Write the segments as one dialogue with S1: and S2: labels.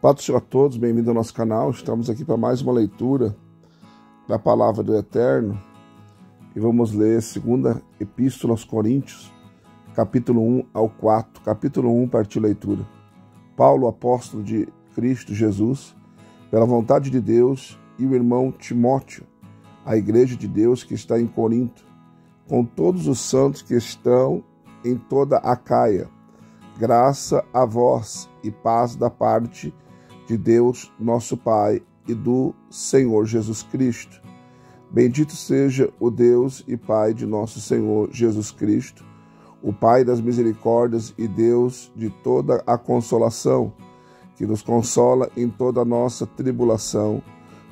S1: Paz do Senhor a todos, bem-vindo ao nosso canal. Estamos aqui para mais uma leitura da Palavra do Eterno e vamos ler a segunda Epístola aos Coríntios, capítulo 1 ao 4. Capítulo 1, parte leitura. Paulo, apóstolo de Cristo Jesus, pela vontade de Deus, e o irmão Timóteo, a igreja de Deus que está em Corinto, com todos os santos que estão em toda a Acaia. Graça a vós e paz da parte de Deus, nosso Pai, e do Senhor Jesus Cristo. Bendito seja o Deus e Pai de nosso Senhor Jesus Cristo, o Pai das misericórdias e Deus de toda a consolação, que nos consola em toda a nossa tribulação,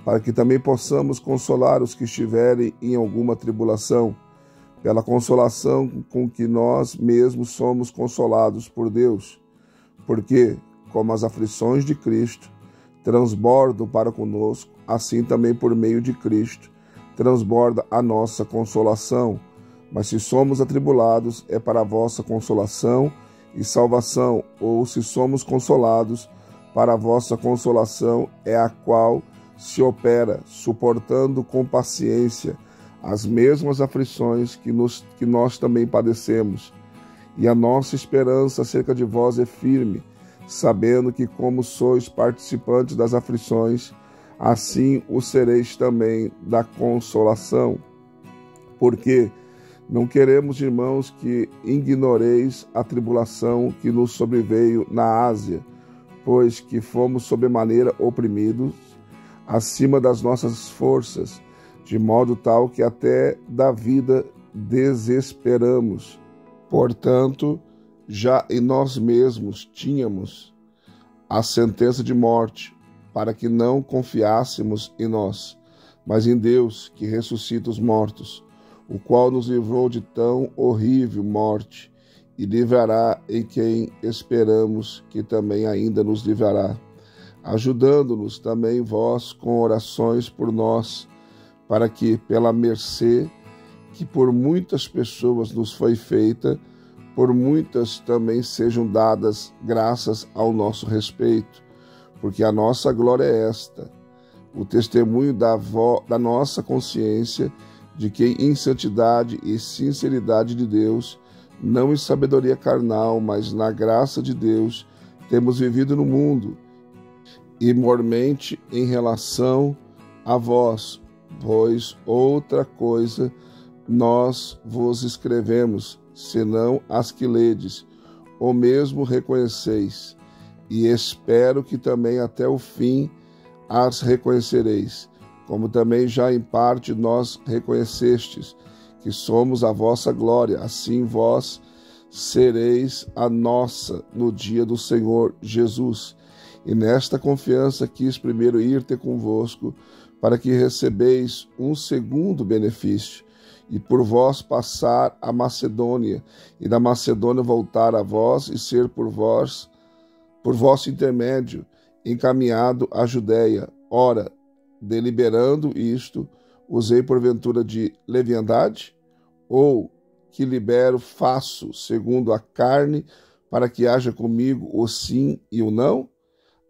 S1: para que também possamos consolar os que estiverem em alguma tribulação, pela consolação com que nós mesmos somos consolados por Deus, porque, como as aflições de Cristo transbordam para conosco, assim também por meio de Cristo transborda a nossa consolação. Mas se somos atribulados, é para a vossa consolação e salvação, ou se somos consolados, para a vossa consolação é a qual se opera, suportando com paciência as mesmas aflições que nós também padecemos. E a nossa esperança acerca de vós é firme, sabendo que, como sois participantes das aflições, assim o sereis também da consolação. Porque não queremos, irmãos, que ignoreis a tribulação que nos sobreveio na Ásia, pois que fomos sobremaneira oprimidos, acima das nossas forças, de modo tal que até da vida desesperamos. Portanto, já em nós mesmos tínhamos a sentença de morte, para que não confiássemos em nós, mas em Deus, que ressuscita os mortos, o qual nos livrou de tão horrível morte, e livrará em quem esperamos que também ainda nos livrará, ajudando-nos também vós com orações por nós, para que, pela mercê que por muitas pessoas nos foi feita, por muitas também sejam dadas graças ao nosso respeito, porque a nossa glória é esta, o testemunho da nossa consciência, de que em santidade e sinceridade de Deus, não em sabedoria carnal, mas na graça de Deus, temos vivido no mundo, e mormente em relação a vós, pois outra coisa nós vos escrevemos, senão as que ledes, ou mesmo reconheceis, e espero que também até o fim as reconhecereis, como também já em parte nós reconhecestes, que somos a vossa glória, assim vós sereis a nossa no dia do Senhor Jesus. E nesta confiança quis primeiro ir ter convosco, para que recebeis um segundo benefício, e por vós passar a Macedônia, e da Macedônia voltar a vós, e ser por vosso intermédio, encaminhado à Judéia. Ora, deliberando isto, usei porventura de leviandade? Ou que libero faço segundo a carne, para que haja comigo o sim e o não?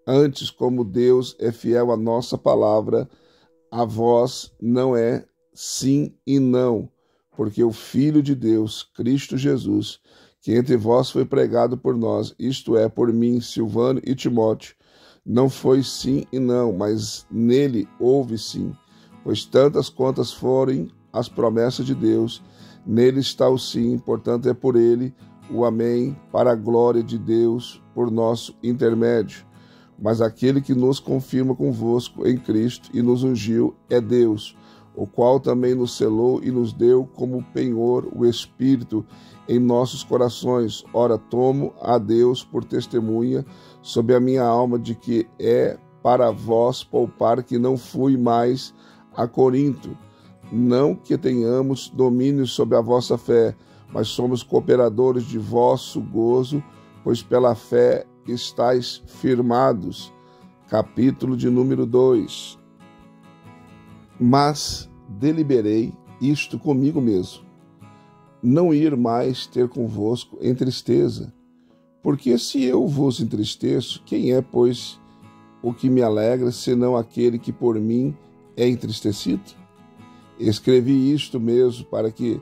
S1: Antes, como Deus é fiel à nossa palavra, a vós não é sim e não, porque o Filho de Deus, Cristo Jesus, que entre vós foi pregado por nós, isto é, por mim, Silvano e Timóteo, não foi sim e não, mas nele houve sim, pois tantas quantas forem as promessas de Deus, nele está o sim, portanto é por ele o amém, para a glória de Deus, por nosso intermédio. Mas aquele que nos confirma convosco em Cristo e nos ungiu é Deus, o qual também nos selou e nos deu como penhor o Espírito em nossos corações. Ora, tomo a Deus por testemunha sobre a minha alma de que é para vós poupar que não fui mais a Corinto. Não que tenhamos domínio sobre a vossa fé, mas somos cooperadores de vosso gozo, pois pela fé estáis firmados. Capítulo de número 2. Mas deliberei isto comigo mesmo, não ir mais ter convosco em tristeza, porque se eu vos entristeço, quem é, pois, o que me alegra, senão aquele que por mim é entristecido? Escrevi isto mesmo para que,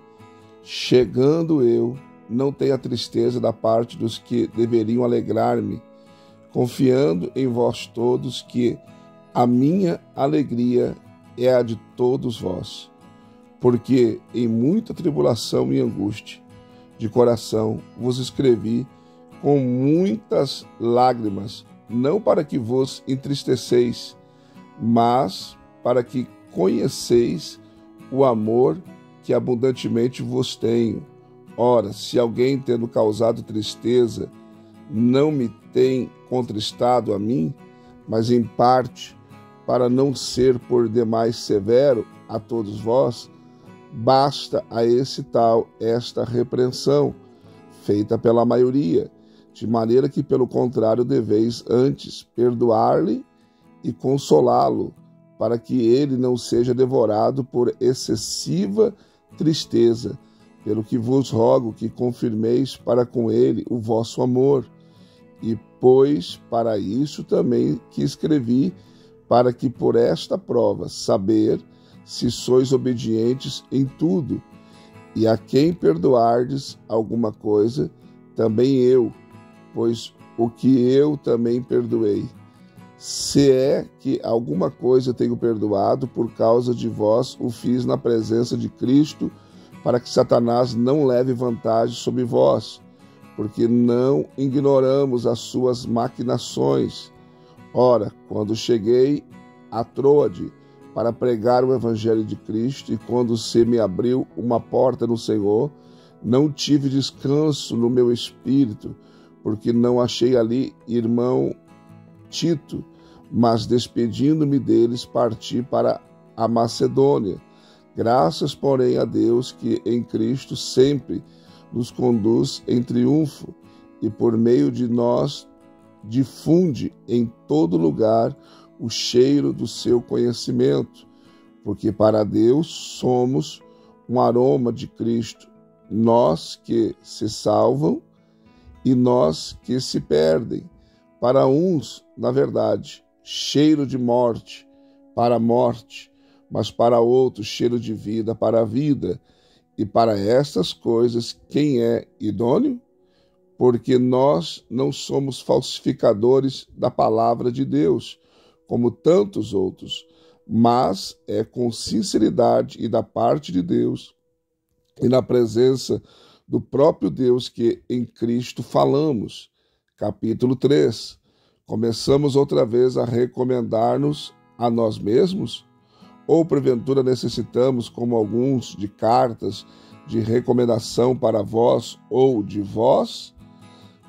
S1: chegando eu, não tenha tristeza da parte dos que deveriam alegrar-me, confiando em vós todos que a minha alegria é a de todos vós. Porque em muita tribulação e angústia de coração vos escrevi com muitas lágrimas, não para que vos entristeceis, mas para que conheceis o amor que abundantemente vos tenho. Ora, se alguém, tendo causado tristeza, não me tem contristado a mim, mas em parte, para não ser por demais severo a todos vós, basta a esse tal esta repreensão, feita pela maioria, de maneira que, pelo contrário, deveis antes perdoar-lhe e consolá-lo, para que ele não seja devorado por excessiva tristeza, pelo que vos rogo que confirmeis para com ele o vosso amor. E pois para isso também que escrevi, para que por esta prova saber se sois obedientes em tudo, e a quem perdoardes alguma coisa, também eu, pois o que eu também perdoei. Se é que alguma coisa tenho perdoado, por causa de vós o fiz na presença de Cristo, para que Satanás não leve vantagem sobre vós, porque não ignoramos as suas maquinações. Ora, quando cheguei a Troade para pregar o Evangelho de Cristo, e quando se me abriu uma porta no Senhor, não tive descanso no meu espírito, porque não achei ali irmão Tito, mas despedindo-me deles, parti para a Macedônia. Graças, porém, a Deus que em Cristo sempre nos conduz em triunfo e por meio de nós difunde em todo lugar o cheiro do seu conhecimento, porque para Deus somos um aroma de Cristo, nós que se salvam e nós que se perdem. Para uns, na verdade, cheiro de morte para a morte, mas para outros cheiro de vida para a vida. E para estas coisas, quem é idôneo? Porque nós não somos falsificadores da palavra de Deus, como tantos outros, mas é com sinceridade e da parte de Deus, e na presença do próprio Deus que em Cristo falamos. Capítulo 3. Começamos outra vez a recomendar-nos a nós mesmos? Ou porventura necessitamos, como alguns, de cartas de recomendação para vós ou de vós?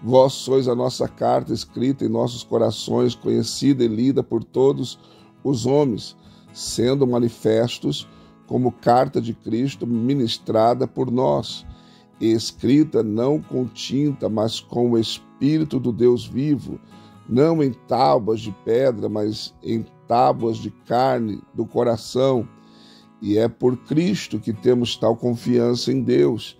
S1: Vós sois a nossa carta escrita em nossos corações, conhecida e lida por todos os homens, sendo manifestos como carta de Cristo ministrada por nós, escrita não com tinta, mas com o Espírito do Deus vivo, não em tábuas de pedra, mas em tábuas de carne do coração. E é por Cristo que temos tal confiança em Deus,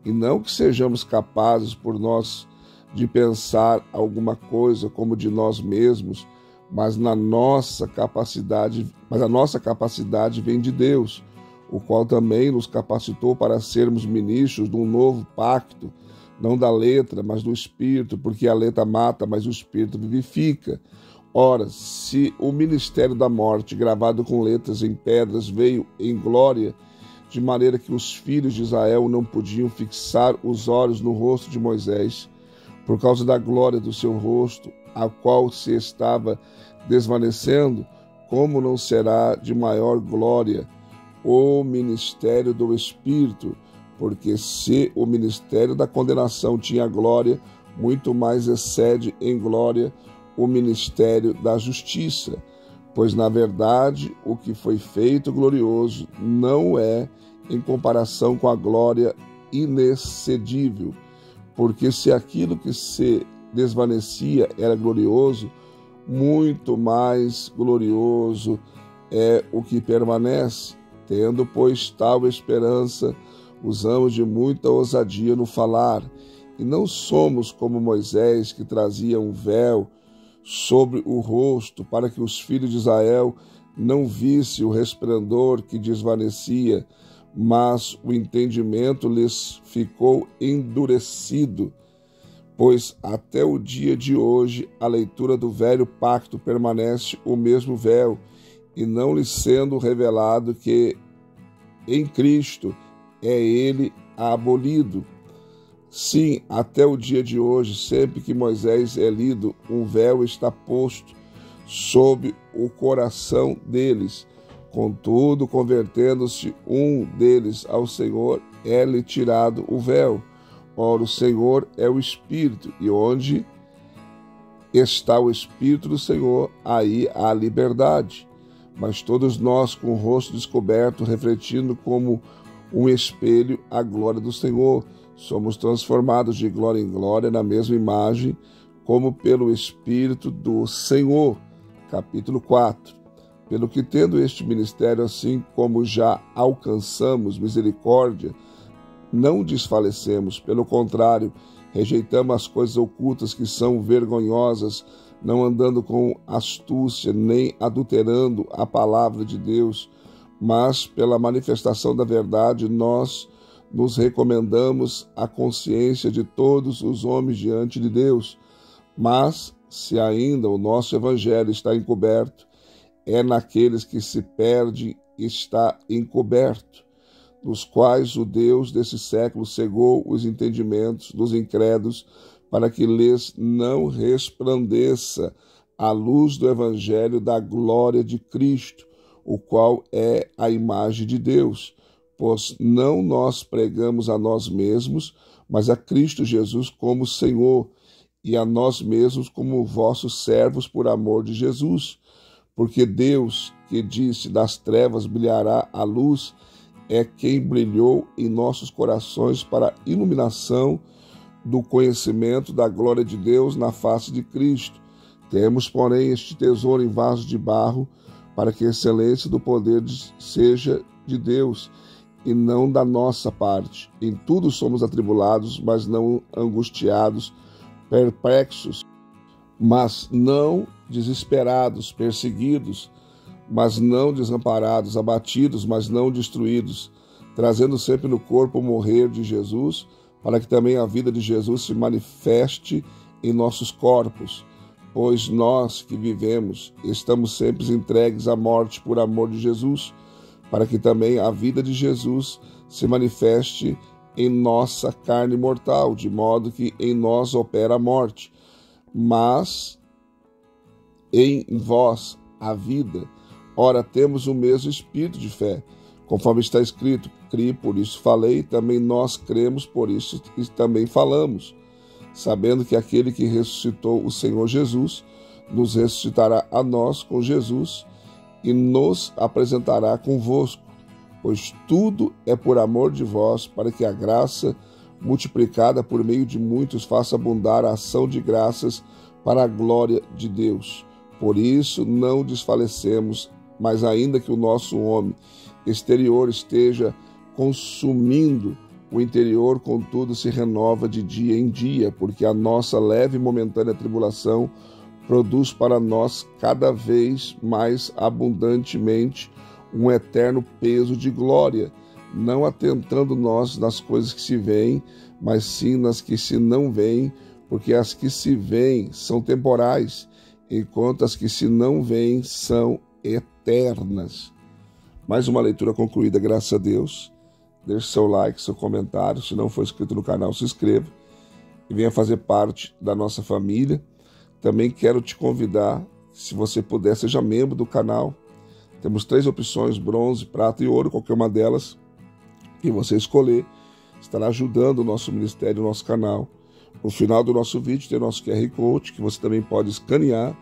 S1: e não que sejamos capazes por nós de pensar alguma coisa como de nós mesmos, mas a nossa capacidade vem de Deus, o qual também nos capacitou para sermos ministros de um novo pacto, não da letra, mas do Espírito, porque a letra mata, mas o Espírito vivifica. Ora, se o ministério da morte, gravado com letras em pedras, veio em glória, de maneira que os filhos de Israel não podiam fixar os olhos no rosto de Moisés, por causa da glória do seu rosto, a qual se estava desvanecendo, como não será de maior glória o ministério do Espírito? Porque se o ministério da condenação tinha glória, muito mais excede em glória o ministério da justiça. Pois, na verdade, o que foi feito glorioso não é em comparação com a glória inexcedível. Porque se aquilo que se desvanecia era glorioso, muito mais glorioso é o que permanece. Tendo, pois, tal esperança, usamos de muita ousadia no falar, e não somos como Moisés, que trazia um véu sobre o rosto, para que os filhos de Israel não vissem o resplendor que desvanecia, mas o entendimento lhes ficou endurecido. Pois até o dia de hoje a leitura do velho pacto permanece o mesmo véu, e não lhes sendo revelado que em Cristo é ele abolido. Sim, até o dia de hoje, sempre que Moisés é lido, um véu está posto sobre o coração deles. Contudo, convertendo-se um deles ao Senhor, é-lhe tirado o véu. Ora, o Senhor é o Espírito, e onde está o Espírito do Senhor, aí há liberdade. Mas todos nós, com o rosto descoberto, refletindo como um espelho a glória do Senhor, somos transformados de glória em glória na mesma imagem, como pelo Espírito do Senhor. Capítulo 4. Pelo que, tendo este ministério, assim como já alcançamos misericórdia, não desfalecemos, pelo contrário, rejeitamos as coisas ocultas que são vergonhosas, não andando com astúcia, nem adulterando a palavra de Deus, mas pela manifestação da verdade nós nos recomendamos à consciência de todos os homens diante de Deus. Mas, se ainda o nosso evangelho está encoberto, é naqueles que se perdem está encoberto, nos quais o Deus desse século cegou os entendimentos dos incrédulos, para que lhes não resplandeça a luz do evangelho da glória de Cristo, o qual é a imagem de Deus. Pois não nós pregamos a nós mesmos, mas a Cristo Jesus como Senhor, e a nós mesmos como vossos servos por amor de Jesus. Porque Deus, que disse, das trevas brilhará a luz, é quem brilhou em nossos corações para a iluminação do conhecimento da glória de Deus na face de Cristo. Temos, porém, este tesouro em vasos de barro, para que a excelência do poder seja de Deus, e não da nossa parte. Em tudo somos atribulados, mas não angustiados, perplexos, mas não desesperados, perseguidos, mas não desamparados, abatidos, mas não destruídos, trazendo sempre no corpo o morrer de Jesus, para que também a vida de Jesus se manifeste em nossos corpos. Pois nós que vivemos estamos sempre entregues à morte por amor de Jesus, para que também a vida de Jesus se manifeste em nossa carne mortal, de modo que em nós opera a morte, mas em vós a vida. Ora, temos o mesmo espírito de fé, conforme está escrito: criei, por isso falei, também nós cremos, por isso e também falamos, sabendo que aquele que ressuscitou o Senhor Jesus nos ressuscitará a nós com Jesus e nos apresentará convosco, pois tudo é por amor de vós, para que a graça, multiplicada por meio de muitos, faça abundar a ação de graças para a glória de Deus. Por isso não desfalecemos, mas ainda que o nosso homem exterior esteja consumindo, o interior, contudo, se renova de dia em dia, porque a nossa leve e momentânea tribulação produz para nós cada vez mais abundantemente um eterno peso de glória, não atentando nós nas coisas que se veem, mas sim nas que se não veem, porque as que se veem são temporais, enquanto as que se não veem são eternas. Mais uma leitura concluída, graças a Deus. Deixe seu like, seu comentário. Se não for inscrito no canal, se inscreva e venha fazer parte da nossa família. Também quero te convidar, se você puder, seja membro do canal. Temos 3 opções: bronze, prata e ouro. Qualquer uma delas que você escolher estará ajudando o nosso ministério, o nosso canal. No final do nosso vídeo tem o nosso QR Code, que você também pode escanear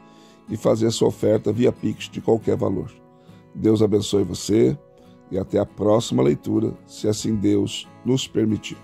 S1: e fazer a sua oferta via Pix de qualquer valor. Deus abençoe você e até a próxima leitura, se assim Deus nos permitir.